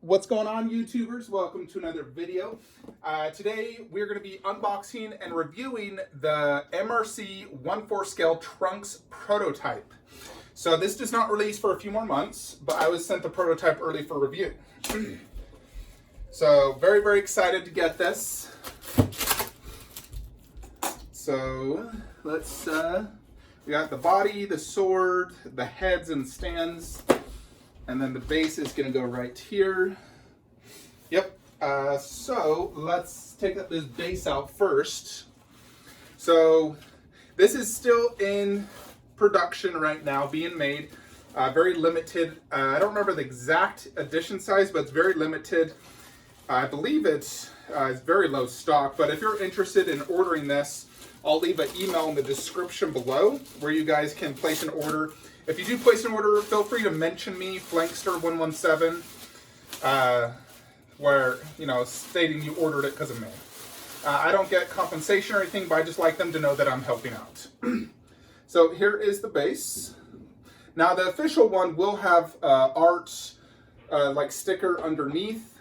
What's going on, YouTubers? Welcome to another video. Today we're going to be unboxing and reviewing the MRC 1/4 scale trunks prototype. So this does not release for a few more months, but I was sent the prototype early for review. So very excited to get this. So let's we got the body, the sword, the heads and stands, and then the base is going to go right here. Yep. So let's take this base out first. So this is still in production right now, being made. Very limited. I don't remember the exact edition size, but it's very limited. I believe it's very low stock, but if you're interested in ordering this, I'll leave an email in the description below where you guys can place an order. If you do place an order, feel free to mention me, Flankster117, where, you know, stating you ordered it because of me. I don't get compensation or anything, but I just like them to know that I'm helping out. So here is the base. Now the official one will have art, like sticker underneath,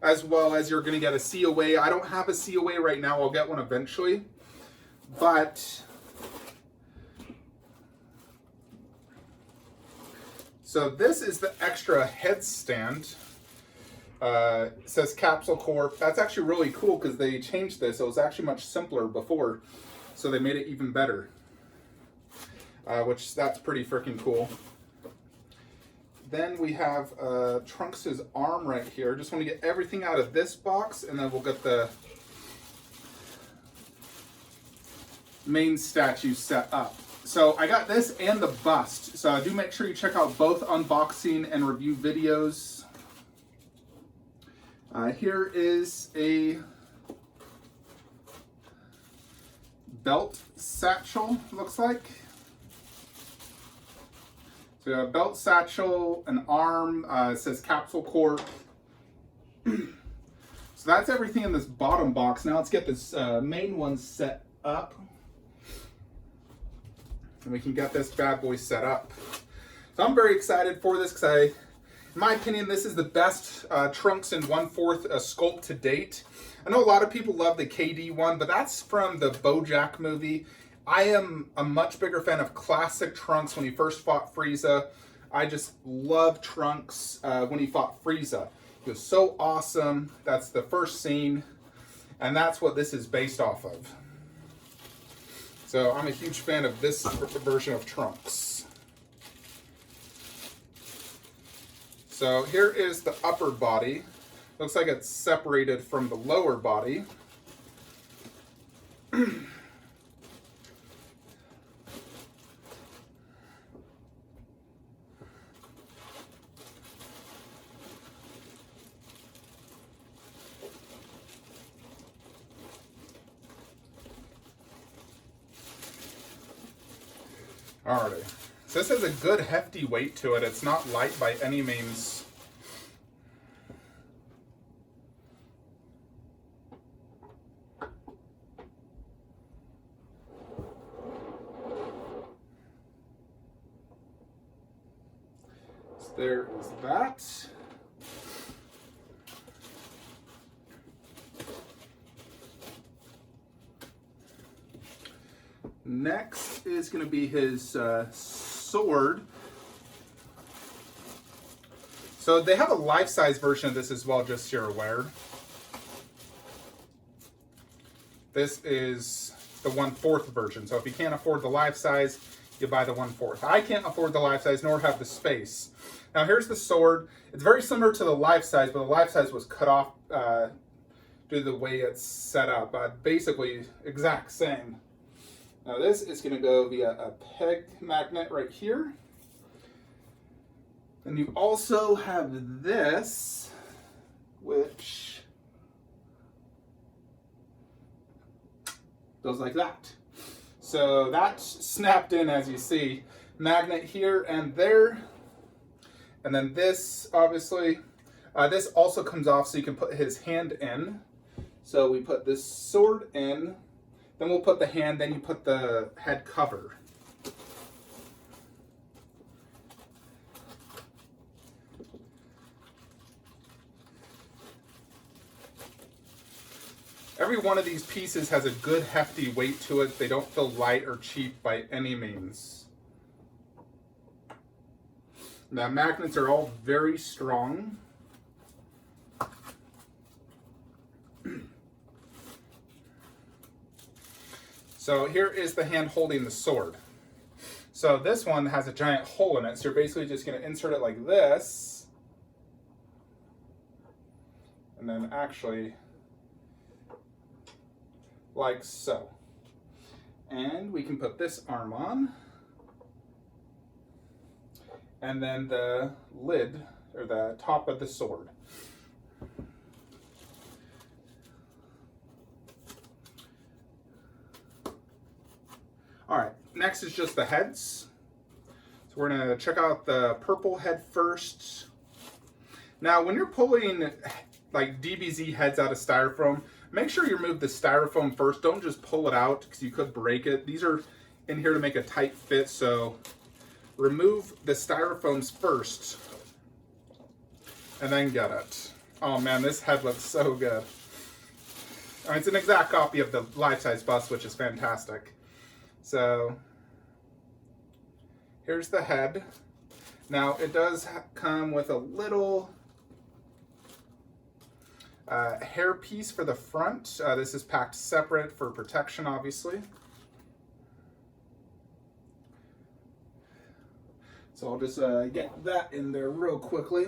as well as you're going to get a COA. I don't have a COA right now. I'll get one eventually. But so this is the extra headstand. It says Capsule Corp. That's actually really cool because they changed this. It was actually much simpler before, so they made it even better. That's pretty freaking cool. Then we have Trunks' arm right here. Just want to get everything out of this box, and then we'll get the main statue set up. So I got this and the bust. So do make sure you check out both unboxing and review videos. Here is a belt satchel, looks like. So we have a belt satchel, an arm, it says Capsule Corp. So that's everything in this bottom box. Now let's get this main one set up. And we can get this bad boy set up. So I'm very excited for this because in my opinion, this is the best Trunks in 1/4 sculpt to date. I know a lot of people love the KD one, but that's from the BoJack movie. I am a much bigger fan of classic Trunks when he first fought Frieza. I just love Trunks when he fought Frieza. He was so awesome. That's the first scene, and that's what this is based off of. So I'm a huge fan of this version of Trunks. So here is the upper body. Looks like it's separated from the lower body. Alrighty, so this has a good hefty weight to it. It's not light by any means. So there is that. Next is going to be his sword. So they have a life-size version of this as well, just so you're aware. This is the 1/4 version. So if you can't afford the life-size, you buy the 1/4. I can't afford the life-size, nor have the space. Now here's the sword. It's very similar to the life-size, but the life-size was cut off due to the way it's set up. Basically, exact same. Now this is going to go via a peg magnet right here. And you also have this, which goes like that. So that's snapped in, as you see. Magnet here and there. And then this, obviously, this also comes off so you can put his hand in. So we put this sword in. Then we'll put the hand, then you put the head cover. Every one of these pieces has a good hefty weight to it. They don't feel light or cheap by any means. Now, magnets are all very strong. So here is the hand holding the sword. So this one has a giant hole in it, so you're basically just going to insert it like this. And then actually, like so. And we can put this arm on. And then the lid, or the top of the sword. All right, next is just the heads. So we're gonna check out the purple head first. Now, when you're pulling like DBZ heads out of styrofoam, make sure you remove the styrofoam first. Don't just pull it out because you could break it. These are in here to make a tight fit, so remove the styrofoams first and then get it. Oh man, this head looks so good. I mean, it's an exact copy of the life-size bust, which is fantastic. So here's the head. Now it does come with a little hair piece for the front. This is packed separate for protection, obviously. So I'll just get that in there real quickly.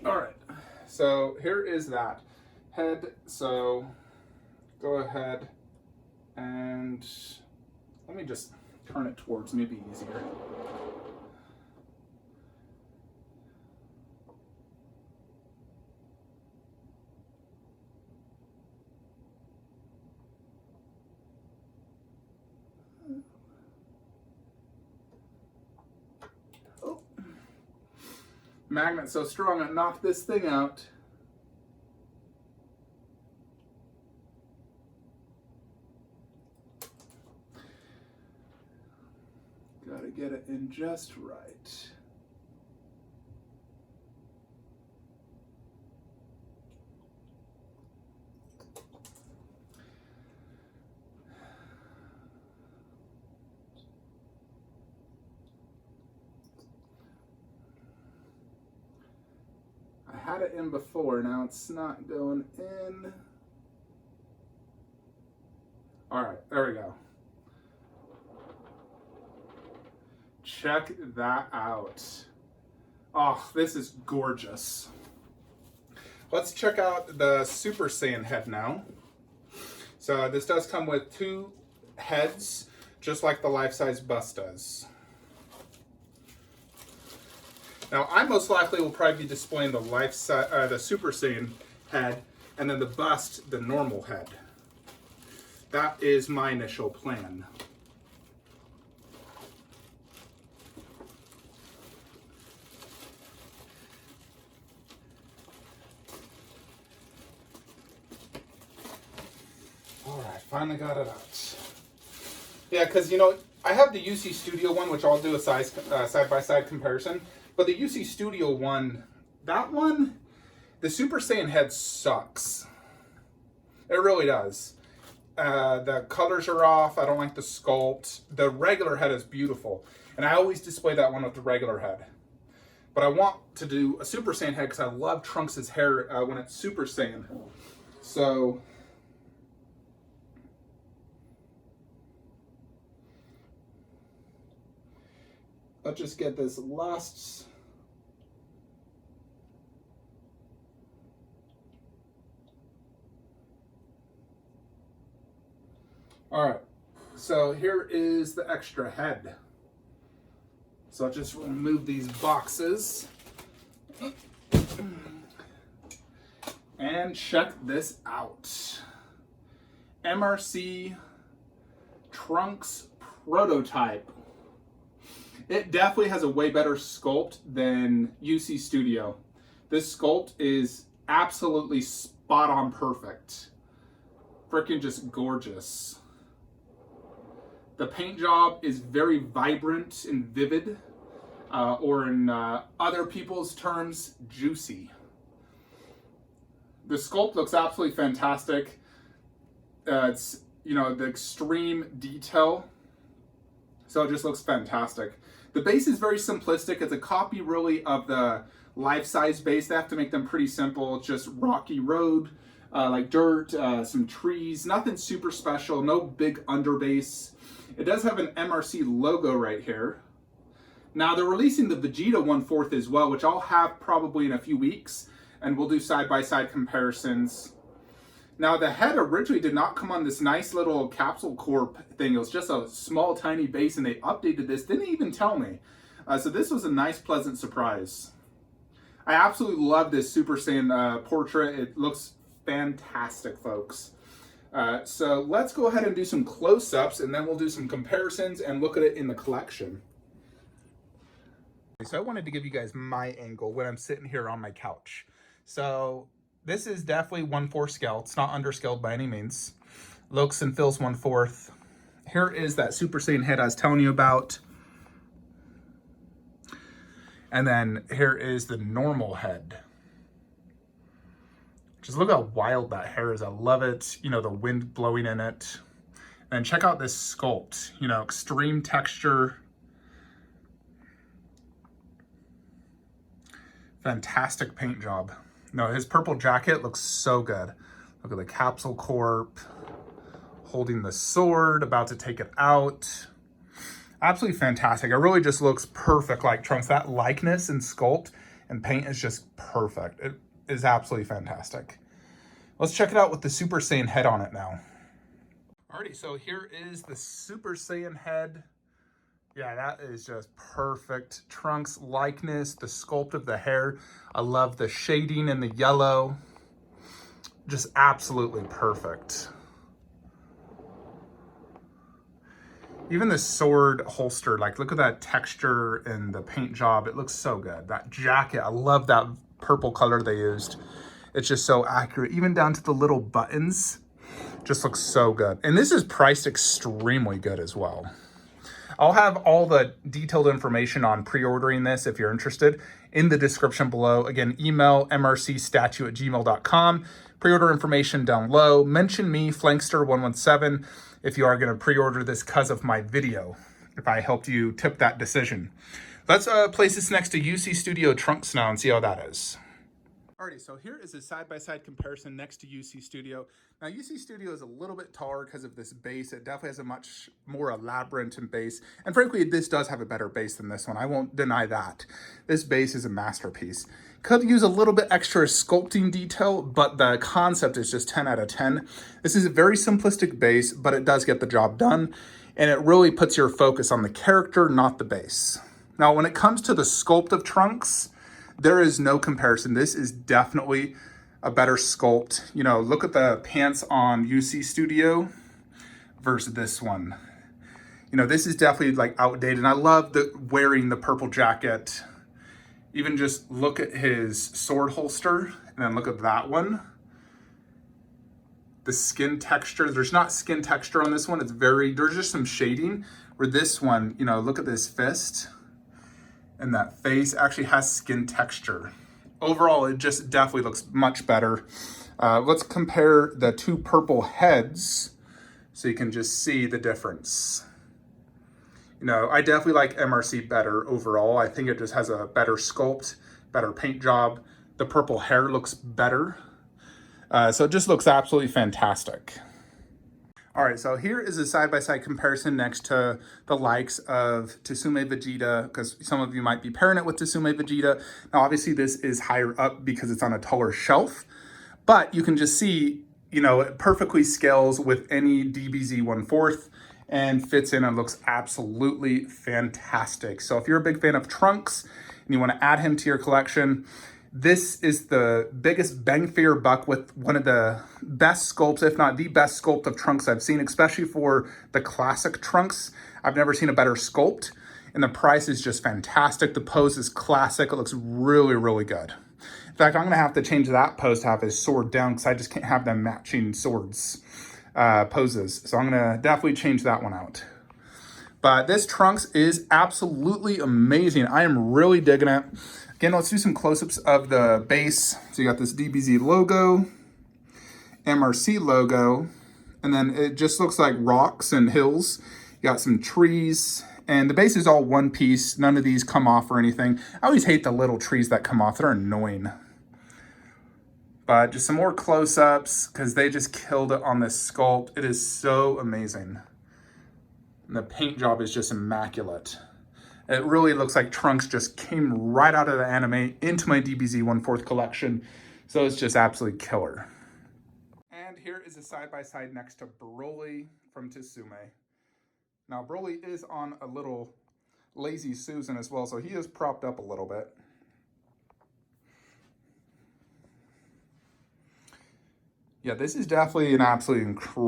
All right, so here is that head. So go ahead and let me just turn it towards me, be easier. Magnet's so strong, I knocked this thing out. Gotta get it in just right. Had it in before, now it's not going in. All right, there we go. Check that out. Oh, this is gorgeous. Let's check out the Super Saiyan head now. So this does come with two heads, just like the life-size bust does. Now, I most likely will probably be displaying the the Super Saiyan head, and then the bust, the normal head. That is my initial plan. All right, finally got it out. Yeah, because, you know, I have the UC Studio one, which I'll do a side-by-side comparison. But the UC Studio one, that one, the Super Saiyan head sucks. It really does. The colors are off. I don't like the sculpt. The regular head is beautiful. And I always display that one with the regular head. But I want to do a Super Saiyan head because I love Trunks' hair when it's Super Saiyan. So let's just get this last. All right, so here is the extra head. So I'll just remove these boxes. And check this out. MRC Trunks prototype. It definitely has a way better sculpt than UC Studio. This sculpt is absolutely spot on perfect. Freaking just gorgeous. The paint job is very vibrant and vivid, or in other people's terms, juicy. The sculpt looks absolutely fantastic. It's, you know, the extreme detail, so it just looks fantastic. The base is very simplistic. It's a copy really of the life-size base. They have to make them pretty simple. It's just rocky road, like dirt, some trees, nothing super special, no big underbase. It does have an MRC logo right here. Now they're releasing the Vegeta 1/4 as well, which I'll have probably in a few weeks, and we'll do side-by-side comparisons. Now the head originally did not come on this nice little capsule corp thing. It was just a small tiny base, and they updated this, didn't even tell me. So this was a nice pleasant surprise. I absolutely love this Super Saiyan portrait. It looks fantastic, folks. So let's go ahead and do some close-ups, and then we'll do some comparisons and look at it in the collection. So I wanted to give you guys my angle when I'm sitting here on my couch. So this is definitely 1/4 scale. It's not underscaled by any means. Looks and feels 1/4. Here is that Super Saiyan head I was telling you about. And then here is the normal head. Just look how wild that hair is. I love it. You know, the wind blowing in it. And check out this sculpt. You know, extreme texture. Fantastic paint job. No, his purple jacket looks so good. Look at the capsule corp, holding the sword, about to take it out. Absolutely fantastic. It really just looks perfect like Trunks. That likeness and sculpt and paint is just perfect. It is absolutely fantastic. Let's check it out with the Super Saiyan head on it now. Alrighty, so here is the Super Saiyan head. Yeah, that is just perfect. Trunks likeness, the sculpt of the hair. I love the shading in the yellow. Just absolutely perfect. Even the sword holster, like look at that texture and the paint job. It looks so good. That jacket, I love that purple color they used. It's just so accurate, even down to the little buttons. Just looks so good. And this is priced extremely good as well. I'll have all the detailed information on pre-ordering this if you're interested in the description below. Again, email MRCstatue@gmail.com. Pre-order information down low. Mention me, Flankster117, if you are going to pre-order this because of my video, if I helped you tip that decision. Let's place this next to UC Studio Trunks now and see how that is. Alrighty, so here is a side-by-side comparison next to UC Studio. Now, UC Studio is a little bit taller because of this base. It definitely has a much more elaborate base. And frankly, this does have a better base than this one. I won't deny that. This base is a masterpiece. Could use a little bit extra sculpting detail, but the concept is just 10 out of 10. This is a very simplistic base, but it does get the job done. And it really puts your focus on the character, not the base. Now, when it comes to the sculpt of Trunks, there is no comparison. This is definitely a better sculpt. You know, look at the pants on UC Studio versus this one. You know, this is definitely like outdated. And I love wearing the purple jacket. Even just look at his sword holster and then look at that one. The skin texture, there's not skin texture on this one. It's there's just some shading. Where this one, you know, look at this fist. And that face actually has skin texture. Overall, it just definitely looks much better. Let's compare the two purple heads so you can just see the difference. You know, I definitely like MRC better overall. I think it just has a better sculpt, better paint job. The purple hair looks better. So it just looks absolutely fantastic. All right, so here is a side-by-side comparison next to the likes of Tsume Vegeta, because some of you might be pairing it with Tsume Vegeta. Now, obviously, this is higher up because it's on a taller shelf, but you can just see, you know, it perfectly scales with any DBZ 1/4 and fits in and looks absolutely fantastic. So if you're a big fan of Trunks and you want to add him to your collection, This is the biggest bang for your buck with one of the best sculpts, if not the best sculpt of trunks I've seen, especially for the classic trunks. I've never seen a better sculpt, and the price is just fantastic. The pose is classic. It looks really, really good. In fact, I'm gonna have to change that pose to have his sword down because I just can't have them matching swords poses. So I'm gonna definitely change that one out. But this trunks is absolutely amazing. I am really digging it. Again, let's do some close-ups of the base. So you got this DBZ logo, MRC logo, and then it just looks like rocks and hills. You got some trees, and the base is all one piece. None of these come off or anything. I always hate the little trees that come off. They're annoying. But just some more close-ups because they just killed it on this sculpt. It is so amazing. And the paint job is just immaculate. It really looks like Trunks just came right out of the anime into my DBZ 1/4 collection. So it's just absolutely killer. And here is a side-by-side next to Broly from Tsume. Now Broly is on a little lazy Susan as well, so he is propped up a little bit. Yeah, this is definitely an absolutely incredible